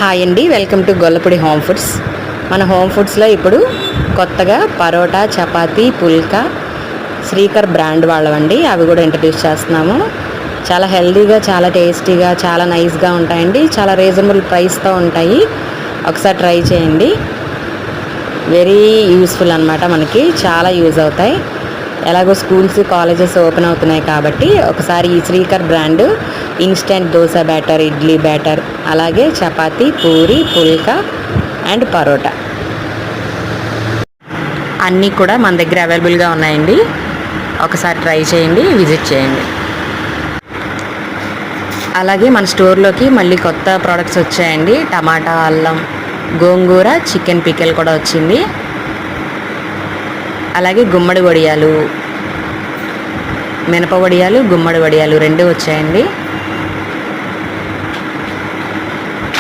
Hi అండి, welcome to Gollapudi home foods. మన home ఫుడ్స్లో ఇప్పుడు కొత్తగా పరోటా, చపాతీ, పుల్కా శ్రీకర్ బ్రాండ్ వాళ్ళవండి. అవి కూడా ఇంట్రడ్యూస్ చేస్తున్నాము. చాలా హెల్తీగా, చాలా టేస్టీగా, చాలా నైస్గా ఉంటాయండి. చాలా రీజనబుల్ ప్రైస్తో ఉంటాయి. ఒకసారి ట్రై చేయండి. వెరీ యూస్ఫుల్ అనమాట. మనకి చాలా యూజ్ అవుతాయి. ఎలాగో స్కూల్స్, కాలేజెస్ ఓపెన్ అవుతున్నాయి కాబట్టి ఒకసారి ఈ Srikar brand instant dosa batter, idli batter, అలాగే చపాతీ, పూరి, పుల్కా అండ్ పరోటా అన్నీ కూడా మన దగ్గర అవైలబుల్గా ఉన్నాయండి. ఒకసారి ట్రై చేయండి, విజిట్ చేయండి. అలాగే మన స్టోర్లోకి మళ్ళీ కొత్త ప్రోడక్ట్స్ వచ్చాయండి. టమాటా, అల్లం, గోంగూర, చికెన్ పికెల్ కూడా వచ్చింది. అలాగే గుమ్మడి వడియాలు, మినప వడియాలు, గుమ్మడి వడియాలు 2 వచ్చాయండి.